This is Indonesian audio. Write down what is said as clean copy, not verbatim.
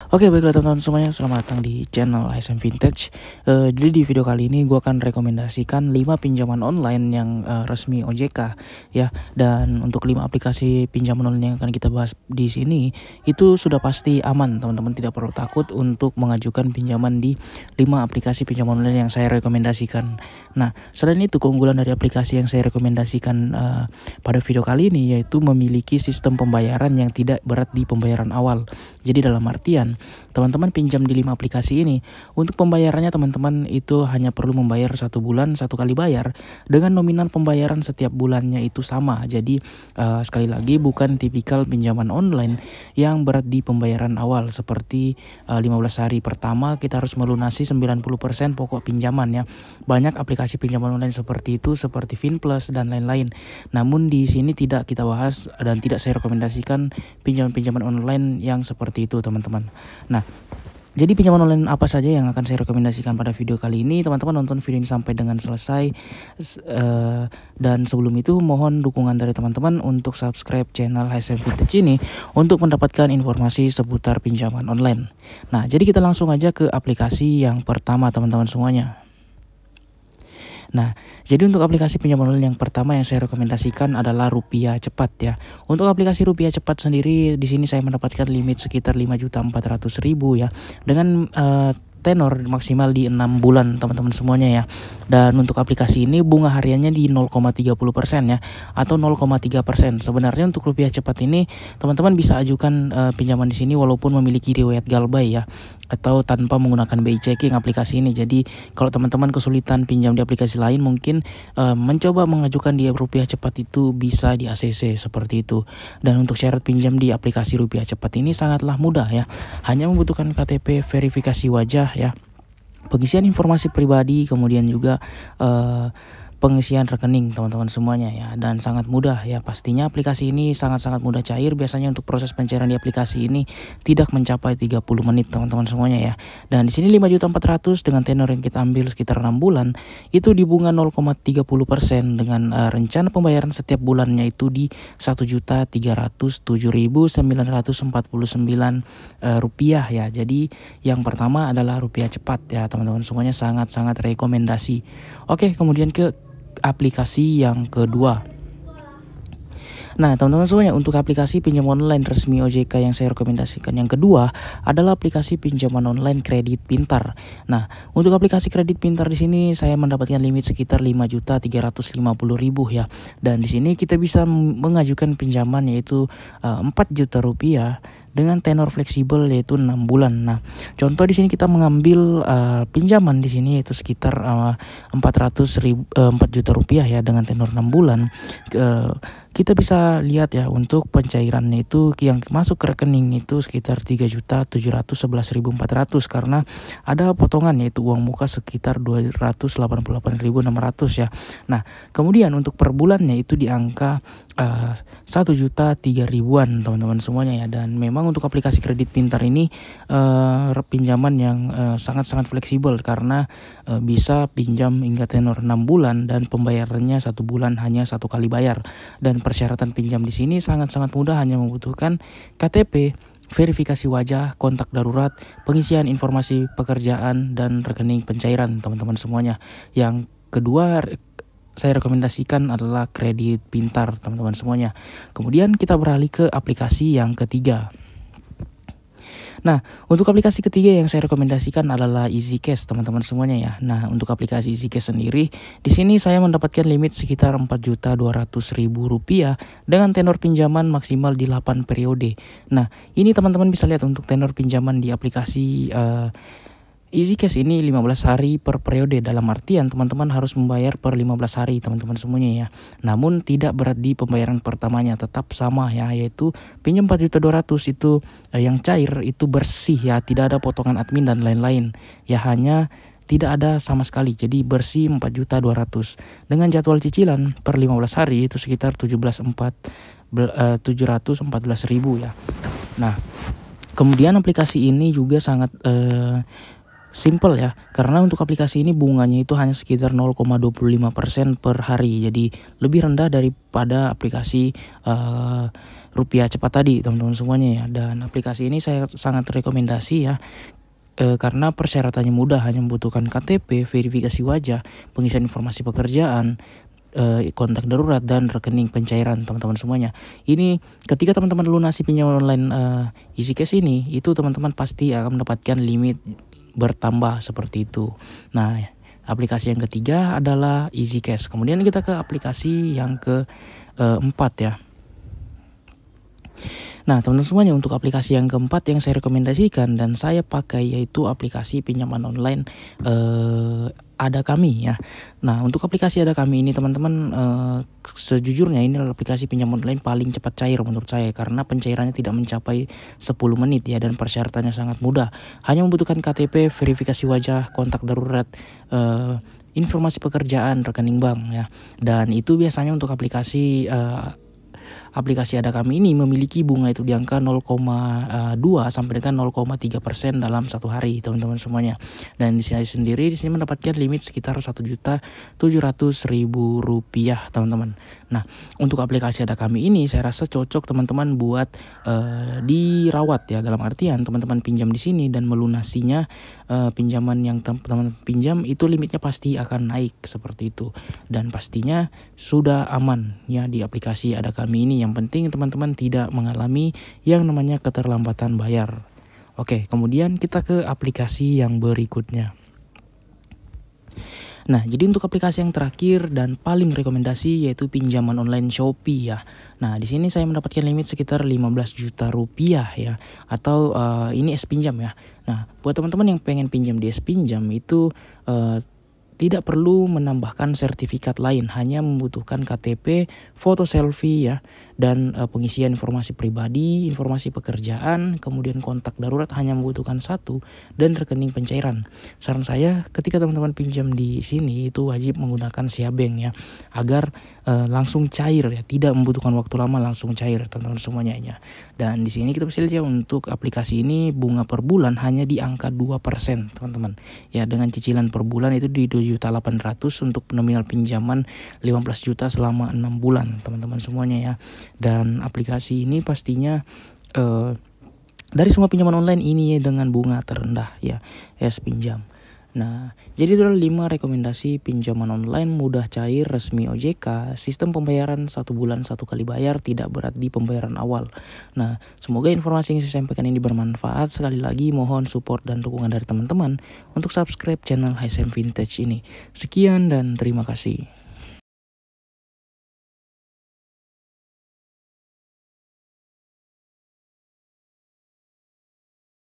Oke, baiklah teman-teman semuanya, selamat datang di channel SM Vintage. Jadi di video kali ini gue akan rekomendasikan 5 pinjaman online yang resmi OJK ya. Dan untuk 5 aplikasi pinjaman online yang akan kita bahas di sini itu sudah pasti aman, teman-teman tidak perlu takut untuk mengajukan pinjaman di 5 aplikasi pinjaman online yang saya rekomendasikan. Nah, selain itu keunggulan dari aplikasi yang saya rekomendasikan pada video kali ini yaitu memiliki sistem pembayaran yang tidak berat di pembayaran awal. Jadi dalam artian teman-teman pinjam di 5 aplikasi ini, untuk pembayarannya teman-teman itu hanya perlu membayar 1 bulan 1 kali bayar dengan nominal pembayaran setiap bulannya itu sama. Jadi sekali lagi bukan tipikal pinjaman online yang berat di pembayaran awal seperti 15 hari pertama kita harus melunasi 90% pokok pinjaman ya. Banyak aplikasi pinjaman online seperti itu seperti Finplus dan lain-lain. Namun di sini tidak kita bahas dan tidak saya rekomendasikan pinjaman-pinjaman online yang seperti itu teman-teman. Nah, jadi pinjaman online apa saja yang akan saya rekomendasikan pada video kali ini? Teman-teman nonton video ini sampai dengan selesai. Dan sebelum itu mohon dukungan dari teman-teman untuk subscribe channel SM Vintage ini untuk mendapatkan informasi seputar pinjaman online. Nah, jadi kita langsung aja ke aplikasi yang pertama teman-teman semuanya. Nah, jadi untuk aplikasi pinjaman online yang pertama yang saya rekomendasikan adalah Rupiah Cepat ya. Untuk aplikasi Rupiah Cepat sendiri di sini saya mendapatkan limit sekitar 5.400.000 ya. Dengan tenor maksimal di 6 bulan teman-teman semuanya ya. Dan untuk aplikasi ini bunga hariannya di 0,30% ya atau 0,3%. Sebenarnya untuk Rupiah Cepat ini teman-teman bisa ajukan pinjaman di sini walaupun memiliki riwayat galbay ya, atau tanpa menggunakan BI checking aplikasi ini. Jadi kalau teman-teman kesulitan pinjam di aplikasi lain mungkin mencoba mengajukan di Rupiah Cepat itu bisa di ACC seperti itu. Dan untuk syarat pinjam di aplikasi Rupiah Cepat ini sangatlah mudah ya. Hanya membutuhkan KTP, verifikasi wajah ya, pengisian informasi pribadi, kemudian juga pengisian rekening teman-teman semuanya ya, dan sangat mudah ya. Pastinya aplikasi ini sangat-sangat mudah cair. Biasanya untuk proses pencairan di aplikasi ini tidak mencapai 30 menit teman-teman semuanya ya. Dan di sini 5.400.000 dengan tenor yang kita ambil sekitar 6 bulan itu di bunga 0,30% dengan rencana pembayaran setiap bulannya itu di 1.307.949 rupiah ya. Jadi yang pertama adalah Rupiah Cepat ya teman-teman semuanya, sangat-sangat rekomendasi. Oke, kemudian ke aplikasi yang kedua. Nah teman-teman semuanya, untuk aplikasi pinjaman online resmi OJK yang saya rekomendasikan yang kedua adalah aplikasi pinjaman online Kredit Pintar. Nah untuk aplikasi Kredit Pintar di sini saya mendapatkan limit sekitar 5.350.000 ya. Dan di sini kita bisa mengajukan pinjaman yaitu 4 juta rupiah dengan tenor fleksibel yaitu 6 bulan. Nah, contoh di sini kita mengambil pinjaman di sini yaitu sekitar 4 juta rupiah ya dengan tenor 6 bulan. Kita bisa lihat ya untuk pencairannya itu yang masuk ke rekening itu sekitar 3.711.400 karena ada potongan yaitu uang muka sekitar 288.600 ya. Nah, kemudian untuk per bulannya itu di angka 1.003.000-an teman-teman semuanya ya. Dan memang untuk aplikasi Kredit Pintar ini pinjaman yang sangat-sangat fleksibel karena bisa pinjam hingga tenor 6 bulan dan pembayarannya 1 bulan hanya 1 kali bayar. Dan persyaratan pinjam di sini sangat-sangat mudah, hanya membutuhkan KTP, verifikasi wajah, kontak darurat, pengisian informasi pekerjaan, dan rekening pencairan teman-teman semuanya. Yang kedua saya rekomendasikan adalah Kredit Pintar teman-teman semuanya. Kemudian kita beralih ke aplikasi yang ketiga. Nah, untuk aplikasi ketiga yang saya rekomendasikan adalah EasyCash teman-teman semuanya ya. Nah, untuk aplikasi EasyCash sendiri, di sini saya mendapatkan limit sekitar 4.200.000 rupiah dengan tenor pinjaman maksimal di 8 periode. Nah, ini teman-teman bisa lihat untuk tenor pinjaman di aplikasi EasyCash ini 15 hari per periode, dalam artian teman-teman harus membayar per 15 hari teman-teman semuanya ya. Namun tidak berat di pembayaran pertamanya, tetap sama ya, yaitu pinjam 4.200.000 itu yang cair itu bersih ya, tidak ada potongan admin dan lain-lain ya, hanya tidak ada sama sekali. Jadi bersih 4.200.000 dengan jadwal cicilan per 15 hari itu sekitar 714.000 ya. Nah, kemudian aplikasi ini juga sangat simple ya, karena untuk aplikasi ini bunganya itu hanya sekitar 0,25% per hari. Jadi lebih rendah daripada aplikasi rupiah cepat tadi teman-teman semuanya ya. Dan aplikasi ini saya sangat rekomendasi ya, karena persyaratannya mudah, hanya membutuhkan KTP, verifikasi wajah, pengisian informasi pekerjaan, kontak darurat, dan rekening pencairan teman-teman semuanya. Ini ketika teman-teman lunasi pinjaman online EasyCash ini, itu teman-teman pasti akan mendapatkan limit bertambah seperti itu. Nah, aplikasi yang ketiga adalah EasyCash. Kemudian kita ke aplikasi yang keempat ya. Nah, teman-teman semuanya, untuk aplikasi yang keempat yang saya rekomendasikan dan saya pakai yaitu aplikasi pinjaman online Ada Kami ya. Nah, untuk aplikasi Ada Kami ini teman-teman, sejujurnya ini adalah aplikasi pinjaman online paling cepat cair menurut saya, karena pencairannya tidak mencapai 10 menit ya, dan persyaratannya sangat mudah. Hanya membutuhkan KTP, verifikasi wajah, kontak darurat, informasi pekerjaan, rekening bank ya. Dan itu biasanya untuk aplikasi Ada Kami ini memiliki bunga itu di angka 0,2 sampai dengan 0,3% dalam satu hari teman-teman semuanya. Dan di sini sendiri mendapatkan limit sekitar Rp1.700.000 teman-teman. Nah, untuk aplikasi Ada Kami ini saya rasa cocok teman-teman buat dirawat ya, dalam artian teman-teman pinjam di sini dan melunasinya, pinjaman yang teman-teman pinjam itu limitnya pasti akan naik seperti itu, dan pastinya sudah aman ya di aplikasi Ada Kami ini. Yang penting teman-teman tidak mengalami yang namanya keterlambatan bayar. Oke, kemudian kita ke aplikasi yang berikutnya. Nah, jadi untuk aplikasi yang terakhir dan paling rekomendasi yaitu pinjaman online Shopee ya. Nah, di sini saya mendapatkan limit sekitar 15 juta rupiah ya, atau ini S pinjam ya. Nah, buat teman-teman yang pengen pinjam di S pinjam itu tidak perlu menambahkan sertifikat lain, hanya membutuhkan KTP, foto selfie ya, dan pengisian informasi pribadi, informasi pekerjaan, kemudian kontak darurat hanya membutuhkan satu, dan rekening pencairan. Saran saya ketika teman-teman pinjam di sini itu wajib menggunakan Siabank ya, agar langsung cair ya, tidak membutuhkan waktu lama, langsung cair teman-teman semuanya ya. Dan di sini kita bisa lihat untuk aplikasi ini bunga per bulan hanya di angka 2% teman-teman. Ya, dengan cicilan per bulan itu di 2.800.000 untuk nominal pinjaman 15 juta selama 6 bulan teman-teman semuanya ya. Dan aplikasi ini pastinya dari semua pinjaman online ini ya dengan bunga terendah ya, S pinjam. Nah, jadi itu adalah 5 rekomendasi pinjaman online mudah, cair, resmi OJK, sistem pembayaran 1 bulan 1 kali bayar, tidak berat di pembayaran awal. Nah, semoga informasi yang saya sampaikan ini bermanfaat. Sekali lagi mohon support dan dukungan dari teman-teman untuk subscribe channel HSM Vintage ini. Sekian dan terima kasih.